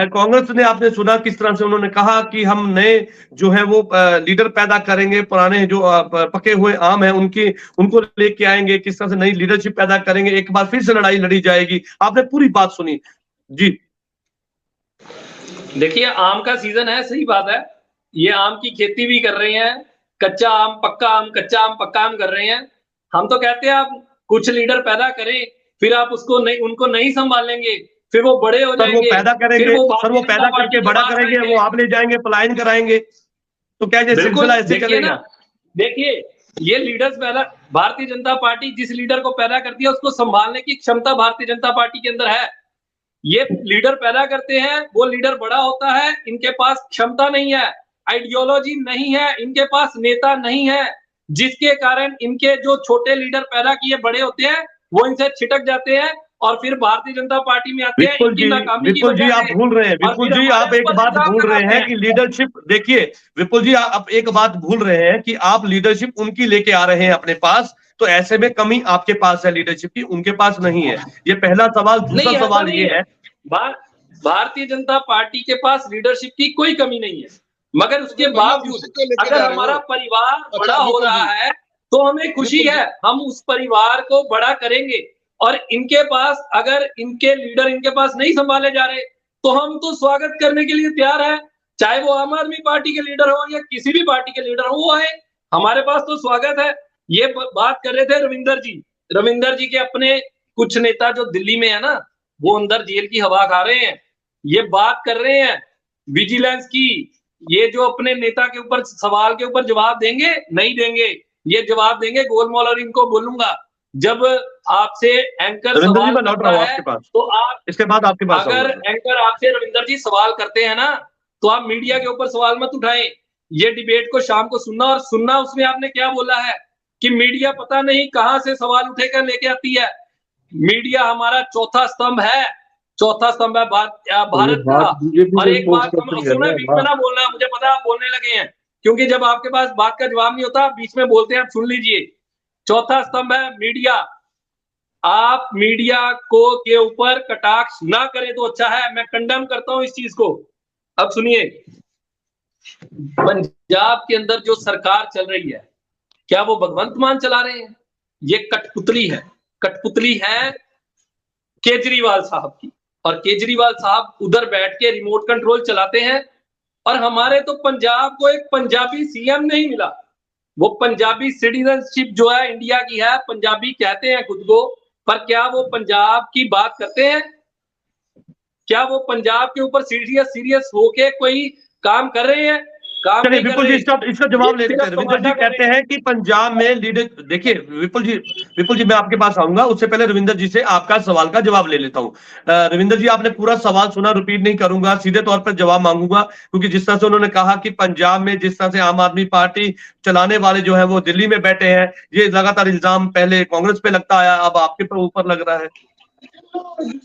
कांग्रेस ने, आपने सुना किस तरह से उन्होंने कहा कि हम नए जो है वो लीडर पैदा करेंगे, पुराने जो पके हुए आम है उनको लेके आएंगे, किस तरह से नई लीडरशिप पैदा करेंगे, एक बार फिर से लड़ाई लड़ी जाएगी। आपने पूरी बात सुनी जी। देखिए आम का सीजन है, सही बात है, ये आम की खेती भी कर रहे हैं, कच्चा आम पक्का आम, कच्चा आम पक्का आम कर रहे हैं। हम तो कहते हैं आप कुछ लीडर पैदा करें, फिर आप उसको नहीं, उनको नहीं संभालेंगे, फिर वो बड़े हो जाएंगे, वो पैदा करेंगे, सर वो पैदा करके बड़ा करेंगे, वो आप ले जाएंगे, पलायन कराएंगे, तो क्या ये सिलसिला ऐसे चलेगा? देखिए ये लीडर्स पैदा, भारतीय जनता पार्टी जिस लीडर को पैदा करती है उसको संभालने की क्षमता भारतीय जनता पार्टी के अंदर है। ये लीडर पैदा करते हैं, वो लीडर बड़ा होता है, इनके पास क्षमता नहीं है, आइडियोलॉजी नहीं है, इनके पास नेता नहीं है, जिसके कारण इनके जो छोटे लीडर पैदा किए बड़े होते हैं वो इनसे छिटक जाते हैं और फिर भारतीय जनता पार्टी में आते हैं। विपुल जी आप भूल रहे हैं, विपुल जी आप एक बात भूल रहे हैं कि लीडरशिप, देखिए विपुल जी आप एक बात भूल रहे हैं कि आप लीडरशिप उनकी लेके आ रहे हैं अपने पास, तो ऐसे में कमी आपके पास है लीडरशिप की, उनके पास नहीं है। ये पहला सवाल। दूसरा सवाल ये है, भारतीय जनता पार्टी के पास लीडरशिप की कोई कमी नहीं है। मगर उसके बावजूद अगर हमारा परिवार बड़ा हो रहा है तो हमें खुशी है, हम उस परिवार को बड़ा करेंगे। और इनके पास अगर इनके लीडर इनके पास नहीं संभाले जा रहे तो हम तो स्वागत करने के लिए तैयार है, चाहे वो आम आदमी पार्टी के लीडर हो या किसी भी पार्टी के लीडर हो, वो आए, हमारे पास तो स्वागत है। ये बात कर रहे थे रविंदर जी के अपने कुछ नेता जो दिल्ली में है ना, वो अंदर जेल की हवा खा रहे हैं, ये बात कर रहे हैं विजिलेंस की। ये जो अपने नेता के ऊपर सवाल के ऊपर जवाब देंगे, नहीं देंगे, ये जवाब देंगे। गोलमाल और इनको बोलूंगा, जब आपसे एंकर सवाल करता है तो आप इसके बाद आपके पास अगर एंकर आपसे रविंदर जी सवाल करते हैं ना, तो आप मीडिया के ऊपर सवाल मत उठाएं। ये डिबेट को शाम को सुनना, और सुनना उसमें आपने क्या बोला है कि मीडिया पता नहीं कहां से सवाल उठेकर लेके आती है। मीडिया हमारा चौथा स्तंभ है, चौथा स्तंभ है भारत का। और एक बात सुनो, बीच में ना बोलना, मुझे पता है आप बोलने लगे हैं, क्योंकि जब आपके पास बात का जवाब नहीं होता बीच में बोलते हैं, आप सुन लीजिए। चौथा स्तंभ है मीडिया। आप मीडिया को के ऊपर कटाक्ष ना करें तो अच्छा है, मैं कंडेम करता हूं इस चीज को। अब सुनिए, पंजाब के अंदर जो सरकार चल रही है, क्या वो भगवंत मान चला रहे हैं? ये कठपुतली है, कठपुतली है केजरीवाल साहब की। और केजरीवाल साहब उधर बैठ के रिमोट कंट्रोल चलाते हैं। और हमारे तो पंजाब को एक पंजाबी सीएम नहीं मिला। वो पंजाबी सिटीजनशिप जो है इंडिया की है, पंजाबी कहते हैं खुद को, पर क्या वो पंजाब की बात करते हैं? क्या वो पंजाब के ऊपर सीरियस होके कोई काम कर रहे हैं? चलिए विपुल जी इसका जवाब ले लेते हैं। रविंदर जी कहते हैं कि पंजाब में लीडर, देखिए विपुल जी मैं आपके पास आऊंगा, उससे पहले रविंदर जी से आपका सवाल का जवाब ले लेता हूं। रविंदर जी, आपने पूरा सवाल सुना, रिपीट नहीं करूंगा, सीधे तौर पर जवाब मांगूंगा, क्योंकि जिस तरह से उन्होंने कहा कि पंजाब में जिस तरह से आम आदमी पार्टी चलाने वाले जो है वो दिल्ली में बैठे हैं, ये लगातार इल्जाम पहले कांग्रेस पे लगता आया, अब आपके ऊपर लग रहा है।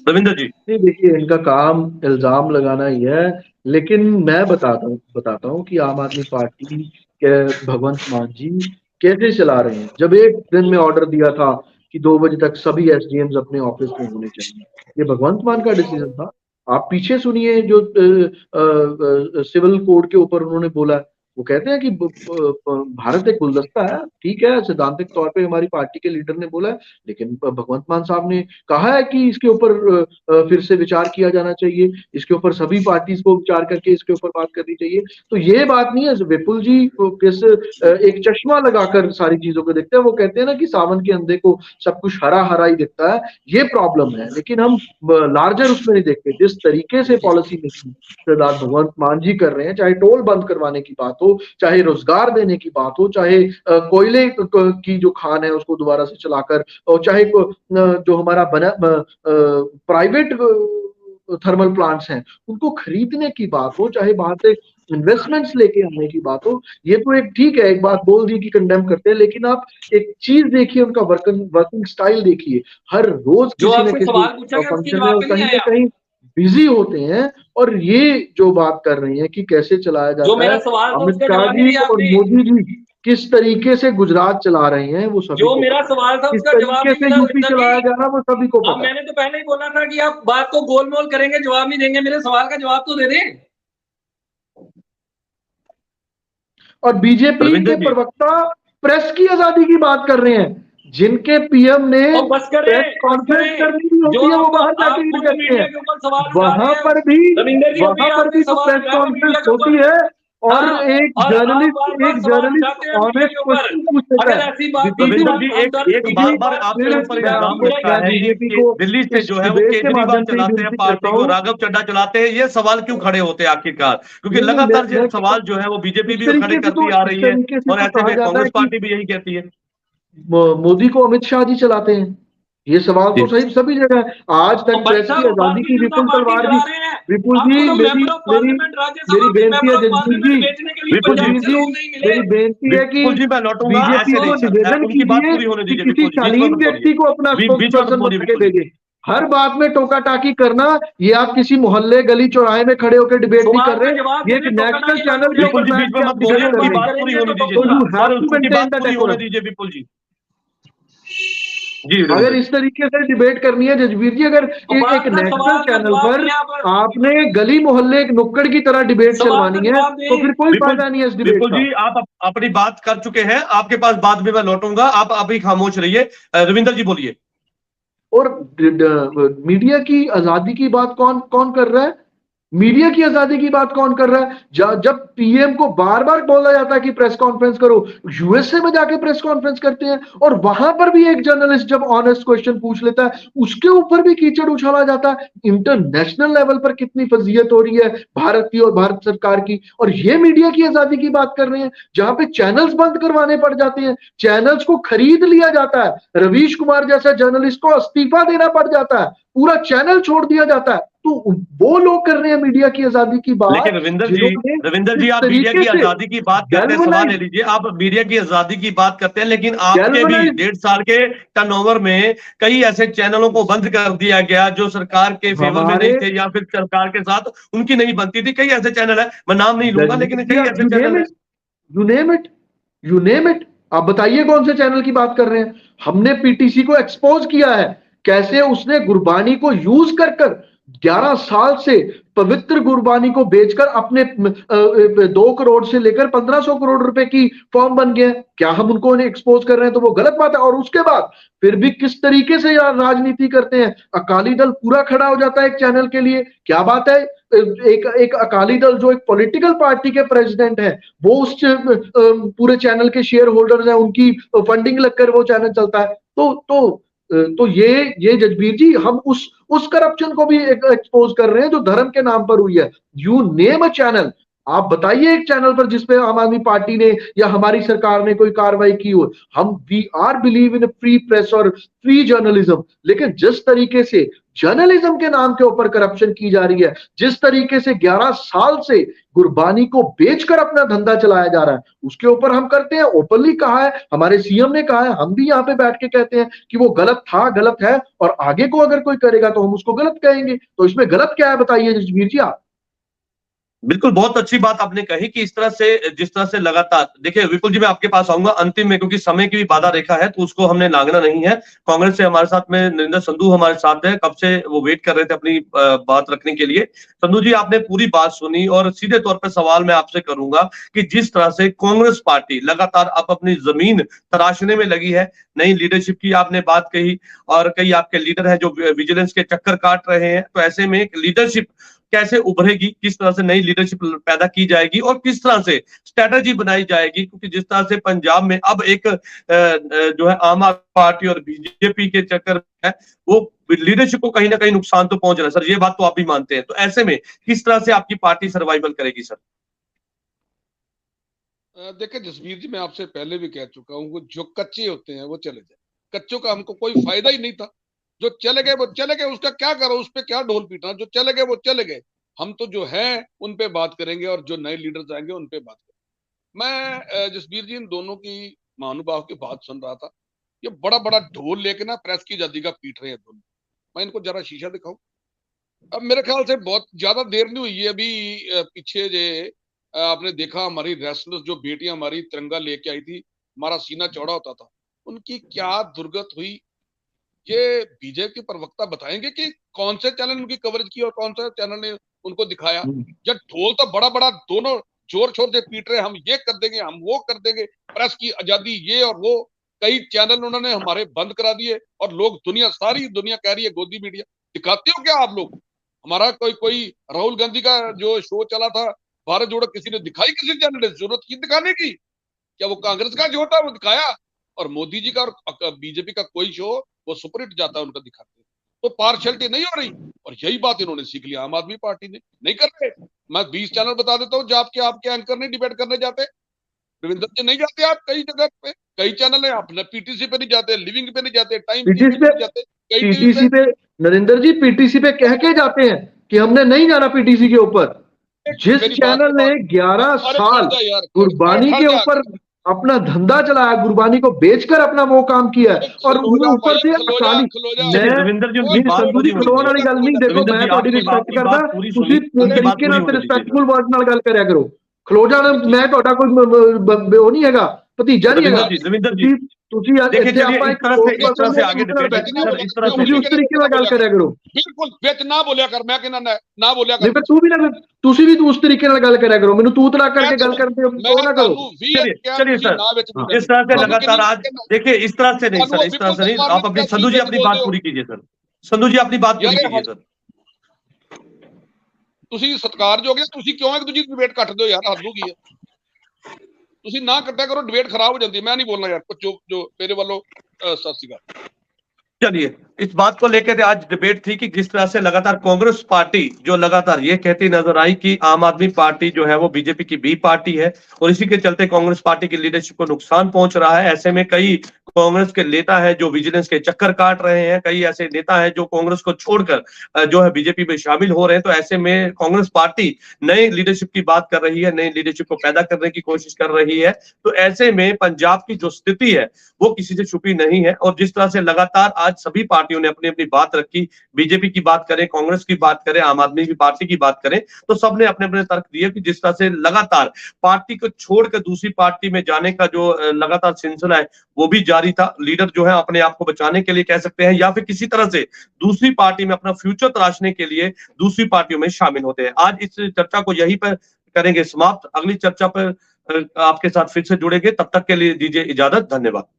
रविंदर जी, देखिए इनका काम इल्जाम लगाना ही है, लेकिन मैं बताता हूँ कि आम आदमी पार्टी के भगवंत मान जी कैसे चला रहे हैं। जब एक दिन में ऑर्डर दिया था कि 2 बजे तक सभी एसडीएम्स अपने ऑफिस में होने चाहिए, ये भगवंत मान का डिसीजन था। आप पीछे सुनिए जो सिविल कोड के ऊपर उन्होंने बोला, वो कहते हैं कि भारत एक गुलदस्ता है, ठीक है, सैद्धांतिक तौर पे हमारी पार्टी के लीडर ने बोला है, लेकिन भगवंत मान साहब ने कहा है कि इसके ऊपर फिर से विचार किया जाना चाहिए, इसके ऊपर सभी पार्टीज को विचार करके इसके ऊपर बात करनी चाहिए। तो ये बात नहीं है विपुल जी किस एक चश्मा लगाकर सारी चीजों को देखते हैं। वो कहते हैं ना कि सावन के अंधे को सब कुछ हरा हरा ही दिखता है, ये प्रॉब्लम है। लेकिन हम लार्जर उसमें नहीं देखते। जिस तरीके से पॉलिसी मेकिंग सरदार भगवंत मान जी कर रहे हैं, चाहे टोल बंद करवाने की बात हो, चाहे रोजगार देने की बात हो, चाहे कोयले की जो खान है उसको दोबारा से चलाकर, और चाहे जो हमारा बना प्राइवेट थर्मल प्लांट्स हैं उनको खरीदने की बात हो, चाहे बाहर से इन्वेस्टमेंट्स लेके आने की बात हो, ये तो एक ठीक है, एक बात बोल दी कि कंडेम करते हैं, लेकिन आप एक चीज देखिए, उनका वर्किंग स्टाइल देखिए। हर रोज किसी न किसी फंक्शन में कहीं ना कहीं बिजी होते हैं, और ये जो बात कर रही है कि कैसे चलाया जाता है, अमित शाह जी और मोदी जी किस तरीके से गुजरात चला रहे हैं वो सभी जो मेरा सवाल था उसका जवाब किस तरीके से यूपी चलाया जा रहा है वो सभी को पता। मैंने तो पहले ही बोला था कि आप बात को गोलमोल करेंगे, जवाब नहीं देंगे, मेरे सवाल का जवाब तो दे दें। और बीजेपी के प्रवक्ता प्रेस की आजादी की बात कर रहे हैं, जिनके पीएम ने प्रेस कॉन्फ्रेंस करनी होती है वो बाहर जाके लीड करते हैं, वहां पर भी तो प्रेस कॉन्फ्रेंस होती है, और एक जर्नलिस्ट ऑनेस्ट क्वेश्चन पूछ सकता है। एक बार आपके ऊपर इल्जाम लगता है कि दिल्ली से जो है वो केजरीवाल चलाते हैं पार्टी को, राघव चड्ढा चलाते हैं, ये सवाल क्यों खड़े होते हैं आखिरकार? क्योंकि लगातार ये सवाल जो है वो बीजेपी भी खड़े करती आ रही है, और ऐसे में कांग्रेस पार्टी भी यही कहती है मोदी को अमित शाह जी चलाते हैं। ये सवाल तो सही सभी जगह है। आज तक प्रेस की आजादी की विपुल तलवार जी, विपुल जी मेरी बेनती है, जगदीश जी, विपुल जी मेरी बेनती है कि बीजेपी को निवेदन कीजिए कि किसी शालीन व्यक्ति को अपना स्पोक्सपर्सन बना के भेजे। हर बात में टोका टाकी करना, ये आप किसी मोहल्ले गली चौराहे में खड़े होकर डिबेट नहीं कर रहे, ये एक नेशनल चैनल के ऊपर विपुल जी जी अगर रविंदर जी। इस तरीके से डिबेट करनी है जजवीर जी, अगर एक नेशनल चैनल पर आपने गली मोहल्ले एक नुक्कड़ की तरह डिबेट चलवानी है तो फिर कोई बिल्कुल फायदा नहीं है इस डिबेट बिल्कुल का। जी, आप अपनी बात कर चुके हैं, आपके पास बाद में मैं लौटूंगा, आप अभी खामोश रहिए। रविंदर जी बोलिए। और मीडिया की आजादी की बात कौन कौन कर रहा है? मीडिया की आजादी की बात कौन कर रहा है? जब पीएम को बार बार बोला जाता है कि प्रेस कॉन्फ्रेंस करो, यूएसए में जाके प्रेस कॉन्फ्रेंस करते हैं और वहां पर भी एक जर्नलिस्ट जब ऑनेस्ट क्वेश्चन पूछ लेता है उसके ऊपर भी कीचड़ उछाला जाता है। इंटरनेशनल लेवल पर कितनी फजीयत हो रही है भारत की और भारत सरकार की, और ये मीडिया की आजादी की बात कर रहे हैं जहां पे चैनल्स बंद करवाने पड़ जाते हैं, चैनल्स को खरीद लिया जाता है, रवीश कुमार जैसा जर्नलिस्ट को इस्तीफा देना पड़ जाता है, पूरा चैनल छोड़ दिया जाता है। तो वो लोग कर रहे हैं मीडिया की आजादी की बात। लेकिन रविंदर जी जिन्होंने आप मीडिया की आजादी की बात करते हैं, सवाल ले लीजिए, आप मीडिया की आजादी की बात करते हैं, लेकिन आपके भी 1.5 साल के टर्नओवर में कई ऐसे चैनलों को बंद कर दिया गया जो सरकार के फेवर में नहीं थे या फिर सरकार के साथ उनकी नहीं बनती थी। कई ऐसे चैनल है, मैं नाम नहीं लूंगा, लेकिन कई ऐसे चैनल है। यू नेम इट, आप बताइए कौन से चैनल की बात कर रहे हैं? हमने पीटीसी को एक्सपोज किया है, कैसे उसने गुरबानी को यूज कर 11 साल से पवित्र गुरबानी को बेचकर अपने 2 करोड़ से लेकर 1500 करोड़ रुपए की फॉर्म बन गए। क्या हम उनको एक्सपोज कर रहे हैं तो वो गलत बात है? और उसके बाद फिर भी किस तरीके से यार राजनीति करते हैं, अकाली दल पूरा खड़ा हो जाता है एक चैनल के लिए। क्या बात है, एक अकाली दल जो एक पॉलिटिकल पार्टी के प्रेसिडेंट है वो उस पूरे चैनल के शेयर होल्डर्स हैं, उनकी फंडिंग लगकर वो चैनल चलता है। तो ये जजबीर जी, हम उस करप्शन को भी एक्सपोज कर रहे हैं जो धर्म के नाम पर हुई है। यू नेम अ चैनल, आप बताइए एक चैनल पर जिसपे आम आदमी पार्टी ने या हमारी सरकार ने कोई कार्रवाई की हो। हम we are believe in free press और फ्री जर्नलिज्म, लेकिन जिस तरीके से जर्नलिज्म के नाम के ऊपर करप्शन की जा रही है, जिस तरीके से 11 साल से गुरबानी को बेचकर अपना धंधा चलाया जा रहा है, उसके ऊपर हम करते हैं। ओपनली कहा है, हमारे सीएम ने कहा है, हम भी यहाँ पे बैठ के कहते हैं कि वो गलत था, गलत है, और आगे को अगर कोई करेगा तो हम उसको गलत कहेंगे। तो इसमें गलत क्या है बताइए जसवीर जी आप। बिल्कुल, बहुत अच्छी बात आपने कही कि इस तरह से, जिस तरह से लगातार, देखिए विपुल जी मैं आपके पास आऊंगा अंतिम में, क्योंकि समय की भी बाधा रेखा है तो उसको हमने लांघना नहीं है। कांग्रेस से हमारे साथ में नरेंद्र संधू हमारे साथ है, कब से वो वेट कर रहे थे अपनी बात रखने के लिए। संधू जी, आपने पूरी बात सुनी और सीधे तौर पर सवाल मैं आपसे करूंगा कि जिस तरह से कांग्रेस पार्टी लगातार अब अपनी जमीन तराशने में लगी है, नई लीडरशिप की आपने बात कही, और कई आपके लीडर हैं जो विजिलेंस के चक्कर काट रहे हैं, तो ऐसे में लीडरशिप कैसे उभरेगी, किस तरह से नई लीडरशिप पैदा की जाएगी और किस तरह से स्ट्रेटजी बनाई जाएगी? क्योंकि जिस तरह से पंजाब में अब एक जो है आम आदमी पार्टी और बीजेपी के चक्कर में है, वो लीडरशिप को कहीं ना कहीं नुकसान तो पहुंच रहा है सर, ये बात तो आप भी मानते हैं। तो ऐसे में किस तरह से आपकी पार्टी सर्वाइवल करेगी सर? देखिए जसवीर जी, मैं आपसे पहले भी कह चुका हूँ, वो जो कच्चे होते हैं वो चले जाए। कच्चों का हमको कोई फायदा ही नहीं था। जो चले गए वो चले गए, उसका क्या करो, उस पर क्या ढोल पीटना। जो चले गए वो चले गए। हम तो जो है उन पे बात करेंगे और जो नए लीडर्स आएंगे उन पे बात करेंगे। मैं जसवीर जी इन दोनों की महानुभाव की बात सुन रहा था। ये बड़ा बड़ा ढोल लेके ना प्रेस की आजादी का पीट रहे हैं दोनों। मैं इनको जरा शीशा दिखाऊं। अब मेरे ख्याल से बहुत ज्यादा देर नहीं हुई है। अभी पीछे जे आपने देखा, हमारी रेसलर्स जो बेटियां हमारी तिरंगा लेके आई थी, हमारा सीना चौड़ा होता था, उनकी क्या दुर्गत हुई। ये बीजेपी प्रवक्ता बताएंगे कि कौन से चैनल ने उनकी कवरेज की और कौन सा चैनल ने उनको दिखाया। जब ढोल तो बड़ा बड़ा दोनों जोर शोर से पीट रहे, हम ये कर देंगे, हम वो कर देंगे, प्रेस की आजादी ये और वो। कई चैनल उन्होंने हमारे बंद करा दिए और लोग, दुनिया, सारी दुनिया कह रही है गोदी मीडिया। दिखाते हो क्या आप लोग? हमारा कोई राहुल गांधी का जो शो चला था भारत जोड़ो, किसी ने दिखाई? किसी चैनल ने जरूरत की दिखाने की? क्या वो कांग्रेस का जो था वो दिखाया? और मोदी जी का और बीजेपी का कोई शो वो सुपरहिट जाता है उनका दिखाते हैं। तो पार्शियलिटी नहीं हो रही, और यही बात इन्होंने सीख लिया आम आदमी पार्टी ने। नहीं कर रहे। मैं 20 चैनल बता देता हूँ जो आपके एंकर नहीं डिबेट करने जाते। रविंदर जी नहीं जाते आप कई जगह पे, कई चैनल है, अपने पीटीसी पे नहीं जाते, लिविंग पे नहीं जाते, टाइम पे नहीं जाते, पीटीसी पे नरेंद्र जी पीटीसी पे कह के जाते हैं कि हमने नहीं जाना पीटीसी के ऊपर। जिस चैनल ने 11 साल गुरबानी के ऊपर अपना धंधा चलाया, गुरबानी को बेचकर अपना वो काम किया है, और ऊपर से अकाली खलोन वाली गल नहीं। देखो मैं थोड़ी रिस्पेक्ट करदा, ਤੁਸੀਂ तरीके ਨਾਲ रिस्पेक्टफुल वर्ड ਨਾਲ ਗੱਲ ਕਰਿਆ ਕਰੋ। खलो जाना मैं ਤੁਹਾਡਾ कोई वो नहीं हैगा। ਭਤੀਜਾ ਨਹੀਂ ਹੈਗਾ। रविंदर जी ਤੁਸੀਂ देखिए ਇੱਥੇ चलिए ਆਪਾਂ इस तरह से आगे डिबेट इस तरह से ਤੁਸੀਂ ਉਸ ਤਰੀਕੇ ਨਾਲ ਗੱਲ ਕਰਿਆ ਕਰੋ। बिल्कुल ਵਿੱਚ ਨਾ ਬੋਲਿਆ ਕਰ, ਮੈਂ ਕਹਿੰਦਾ ਨਾ ਬੋਲਿਆ ਨਹੀਂ ਕਰ। ਪਰ ਤੂੰ ਵੀ ਨਾ, ਤੁਸੀਂ ਵੀ ਉਸ ਤਰੀਕੇ ਨਾਲ ਗੱਲ ਕਰਿਆ ਕਰੋ, ਮੈਨੂੰ ਤੂੰ ਤੜਾ ਕਰਕੇ ਗੱਲ ਕਰਦੇ ਹੋ ਨਾ ਕਰੋ। चलिए सर, इस तरह से लगातार आज देखिए इस तरह से नहीं सर, इस तरह से नहीं। आप अपनी संधू जी अपनी बात पूरी कीजिए सर, संधू जी अपनी बात पूरी कीजिए सर। ਤੁਸੀਂ ਸਤਿਕਾਰਯੋਗ ਹੈ, ਤੁਸੀਂ ਕਿਉਂ ਇੱਕ ਦੂਜੀ ਡਿਬੇਟ ਕੱਟਦੇ ਹੋ ਯਾਰ, ਹੱਦ ਹੋ ਗਈ ਹੈ। ਤੁਸੀਂ ਨਾ ਕੱਟਿਆ ਕਰੋ, ਡਿਬੇਟ ਖਰਾਬ ਹੋ ਜਾਂਦੀ ਹੈ। ਮੈਂ ਨਹੀਂ ਬੋਲਣਾ ਯਾਰ, ਜੋ ਮੇਰੇ ਵੱਲੋਂ ਸਤਿ ਸ਼੍ਰੀ ਅਕਾਲ। चलिए इस बात को लेकर आज डिबेट थी कि जिस तरह से लगातार कांग्रेस पार्टी जो लगातार ये कहती नजर आई कि आम आदमी पार्टी जो है वो बीजेपी की बी पार्टी है और इसी के चलते कांग्रेस पार्टी की लीडरशिप को नुकसान पहुंच रहा है। ऐसे में कई कांग्रेस के नेता है जो विजिलेंस के चक्कर काट रहे हैं, कई ऐसे नेता है जो कांग्रेस को छोड़कर जो है बीजेपी में शामिल हो रहे हैं। तो ऐसे में कांग्रेस पार्टी नई लीडरशिप की बात कर रही है, नई लीडरशिप को पैदा करने की कोशिश कर रही है। तो ऐसे में पंजाब की जो स्थिति है वो किसी से छुपी नहीं है और जिस तरह से लगातार आज सभी पार्टियों ने अपनी अपनी बात रखी, बीजेपी की बात करें, कांग्रेस की बात करें, आम आदमी की पार्टी की बात करें, तो सबने अपने अपने तर्क दिए कि जिस तरह से लगातार पार्टी को छोड़कर दूसरी पार्टी में जाने का जो लगातार सिलसिला है वो भी जारी था। लीडर जो है अपने आप को बचाने के लिए कह सकते हैं या फिर किसी तरह से दूसरी पार्टी में अपना फ्यूचर तराशने के लिए दूसरी पार्टियों में शामिल होते हैं। आज इस चर्चा को यहीं पर करेंगे समाप्त, अगली चर्चा पर आपके साथ फिर से जुड़ेंगे। तब तक के लिए दीजिए इजाजत, धन्यवाद।